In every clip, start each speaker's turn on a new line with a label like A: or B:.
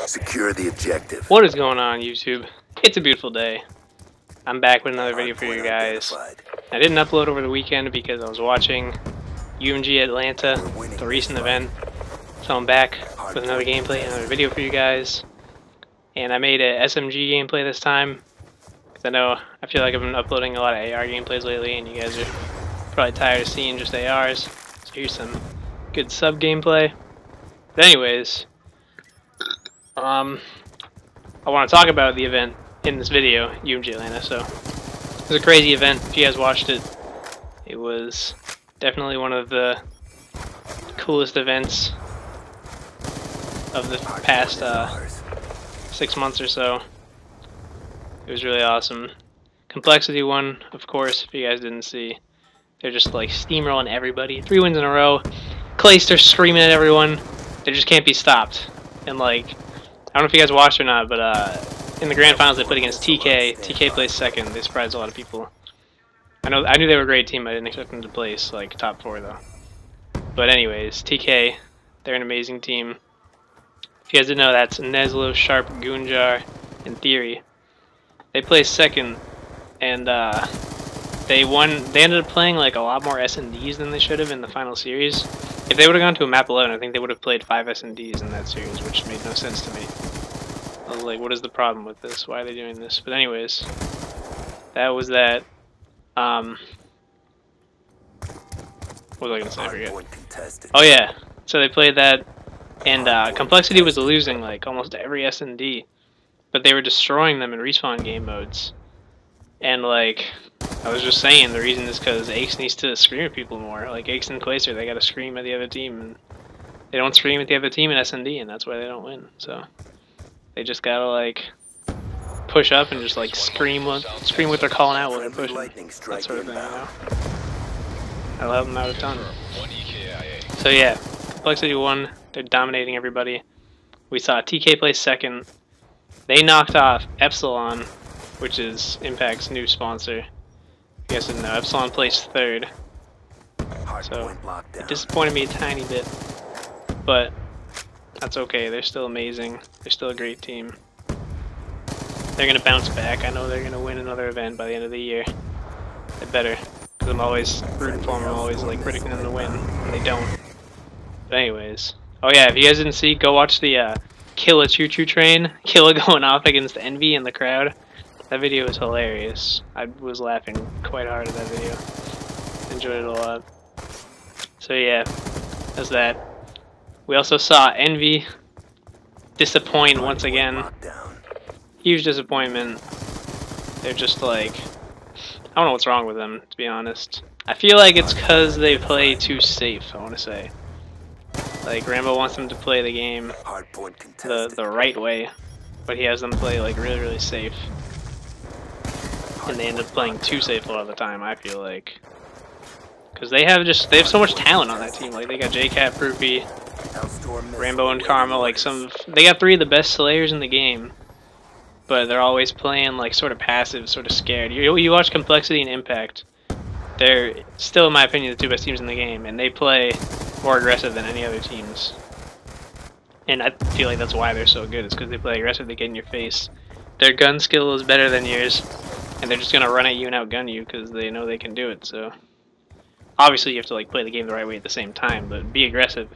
A: Secure the objective.
B: What is going on, YouTube? It's a beautiful day. I'm back with another video for you guys. I didn't upload over the weekend because I was watching UMG Atlanta, the recent event. So I'm back with another gameplay, another video for you guys. And I made a SMG gameplay this time. Because I feel like I've been uploading a lot of AR gameplays lately, and you guys are probably tired of seeing just ARs. So here's some good sub gameplay. But anyways, I want to talk about the event in this video, UMG Atlanta. So it was a crazy event. If you guys watched it, it was definitely one of the coolest events of the past 6 months or so. It was really awesome. Complexity won, of course, if you guys didn't see. They're just like steamrolling everybody. 3 wins in a row. Clayster screaming at everyone. They just can't be stopped. And like, I don't know if you guys watched or not, but in the grand finals they played against TK. TK placed second. They surprised a lot of people. I knew they were a great team. I didn't expect them to place like top 4 though. But anyways, TK, they're an amazing team. If you guys didn't know, that's Neslo, Sharp, Gunjar, and Theory. They placed second, and they won. They ended up playing like a lot more S&Ds than they should have in the final series. If they would have gone to a map 11, I think they would have played 5 S&Ds in that series, which made no sense to me. I was like, what is the problem with this? Why are they doing this? But anyways, that was that. What was I gonna say? I forget. Oh yeah, so they played that, and Complexity was losing like almost every S&D. But they were destroying them in respawn game modes. And like, I was just saying, the reason is because Ace needs to scream at people more. Like Ace and Clayster, they gotta scream at the other team, and they don't scream at the other team in S&D, and that's why they don't win. So they just gotta like push up and just like scream what they're calling out while they're pushing. That sort of thing, you know? That'll help them out a ton. So yeah, Complexity won. They're dominating everybody. We saw TK play second. They knocked off Epsilon, which is Impact's new sponsor. You guys didn't know, Epsilon placed third. So it disappointed me a tiny bit, but that's okay. They're still amazing. They're still a great team. They're gonna bounce back. I know they're gonna win another event by the end of the year. They better, because I'm always rooting for them. I'm always like predicting them to win, and they don't. But anyways, oh yeah, if you guys didn't see, go watch the Killa Choo Choo Train. Killa going off against Envy in the crowd. That video was hilarious. I was laughing quite hard at that video. Enjoyed it a lot. So yeah, that's that. We also saw Envy disappoint once again. Huge disappointment. They're just like, I don't know what's wrong with them, to be honest. I feel like it's because they play too safe, I want to say. Like, Rambo wants them to play the game the right way, but he has them play like really safe. And they end up playing too safe a lot of the time, I feel like. Because they have so much talent on that team. Like, they got JCat, Proofy, Rambo, and Karma. Like, they got 3 of the best Slayers in the game. But they're always playing like sort of passive, sort of scared. You watch Complexity and Impact. They're still, in my opinion, the 2 best teams in the game, and they play more aggressive than any other teams. And I feel like that's why they're so good. It's because they play aggressive, they get in your face. Their gun skill is better than yours, and they're just gonna run at you and outgun you because they know they can do it. So obviously you have to like play the game the right way at the same time, but be aggressive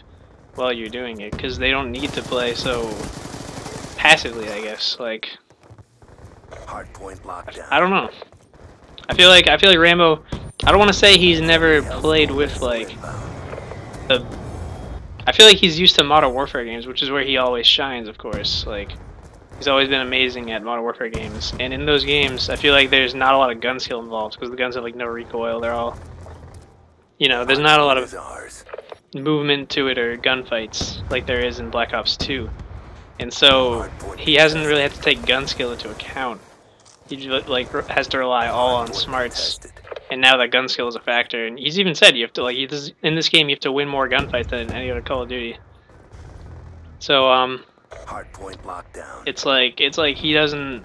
B: while you're doing it, because they don't need to play so passively, I guess. Like, I don't know. I feel like Rambo, I don't want to say he's never played with like I feel like he's used to Modern Warfare games, which is where he always shines, of course. Like, he's always been amazing at Modern Warfare games, and in those games I feel like there's not a lot of gun skill involved, because the guns have like no recoil. They're all, you know, there's not a lot of movement to it or gunfights like there is in Black Ops 2. And so he hasn't really had to take gun skill into account. He just, like, has to rely all on smarts, and now that gun skill is a factor. And he's even said you have to, like, in this game you have to win more gunfights than in any other Call of Duty. So it's like he doesn't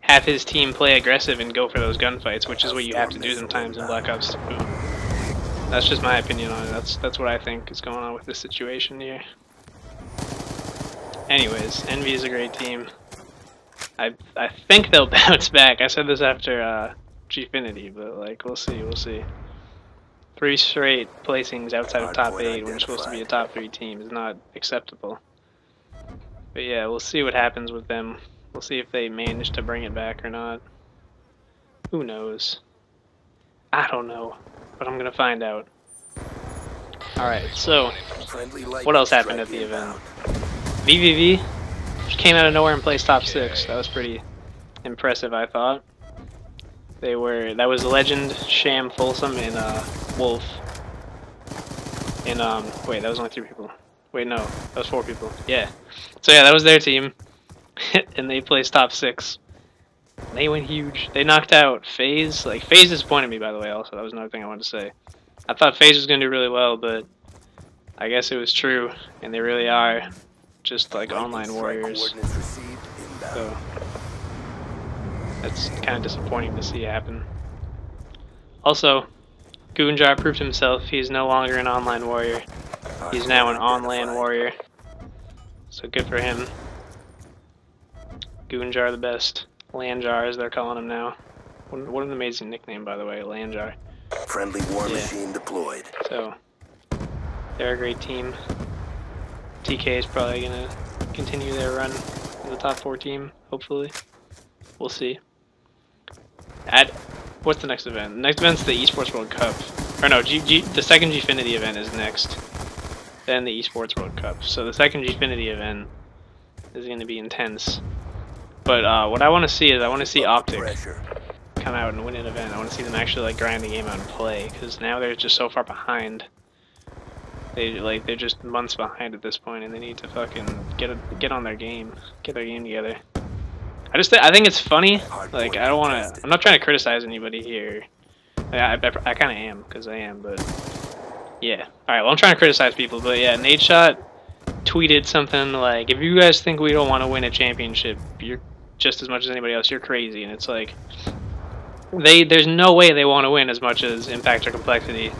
B: have his team play aggressive and go for those gunfights, which is what you have to do sometimes in Black Ops 2. That's just my opinion on it. That's what I think is going on with this situation here. anyways, Envy is a great team. I think they'll bounce back. I said this after Gfinity, but like we'll see. 3 straight placings outside of top 8 when you're supposed to be a top 3 team is not acceptable. But yeah, we'll see what happens with them. We'll see if they manage to bring it back or not. Who knows? I don't know, but I'm gonna find out. Alright, so what else happened at the event? VVV came out of nowhere and placed top 6. That was pretty impressive, I thought. That was Legend, Sham, Folsom, and Wolf. And wait, that was only 3 people. Wait, no, that was 4 people. Yeah. So yeah, that was their team, and they placed top 6. They went huge. They knocked out FaZe. Like FaZe disappointed me, by the way. Also, that was another thing I wanted to say. I thought FaZe was gonna do really well, but I guess it was true, and they really are just like online warriors. So that's kind of disappointing to see happen. Also, Goonjar proved himself. He's no longer an online warrior. He's now an on-land warrior. So good for him. Goonjar the best. Landjar, as they're calling him now. What an amazing nickname, by the way, Landjar.
A: Friendly war machine deployed.
B: So, they're a great team. TK is probably going to continue their run as a top 4 team, hopefully. We'll see. What's the next event? The next event's the Esports World Cup. Or no, the second Gfinity event is next. Then the Esports World Cup. So the second Gfinity event is going to be intense. But what I want to see is I want to see Optic come out and win an event. I want to see them actually like grind the game out and play, because now they're just so far behind. They're just months behind at this point, and they need to fucking get on their game, get their game together. I think it's funny. Like I'm not trying to criticize anybody here. I kind of am, because I am, but yeah. Alright, well I'm trying to criticize people, but yeah, Nadeshot tweeted something like, if you guys think we don't want to win a championship, you're just as much as anybody else, you're crazy. And it's like, there's no way they want to win as much as Impact or Complexity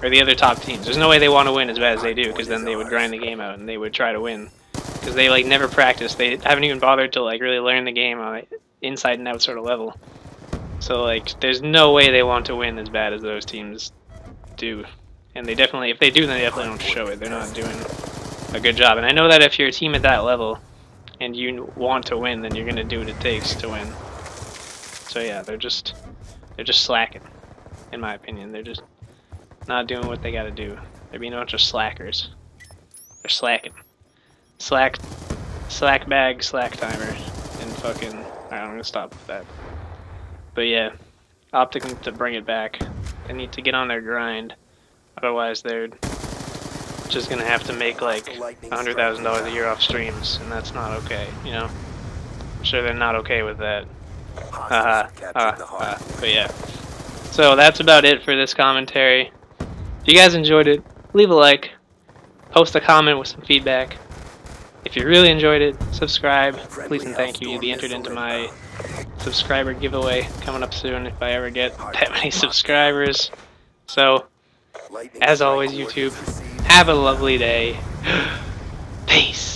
B: or the other top teams. There's no way they want to win as bad as they do, because then they would grind the game out and they would try to win. Because they like never practice. They haven't even bothered to like really learn the game on an inside and out sort of level. So like, there's no way they want to win as bad as those teams do. And they definitely, if they do, then they definitely don't show it. They're not doing a good job. And I know that if you're a team at that level and you want to win, then you're gonna do what it takes to win. So yeah, they're just slacking, in my opinion. They're just not doing what they gotta do. They're being a bunch of slackers. They're slacking. Slack bag, slack timer, and fucking. Alright, I'm gonna stop with that. But yeah, Optic need to bring it back. They need to get on their grind. Otherwise, they're just gonna have to make like $100,000 a year off streams, and that's not okay, you know? I'm sure they're not okay with that. But yeah. So that's about it for this commentary. If you guys enjoyed it, leave a like, post a comment with some feedback. If you really enjoyed it, subscribe, please and thank you. You'll be entered into my subscriber giveaway coming up soon if I ever get that many subscribers. So, as always, YouTube, have a lovely day. Peace.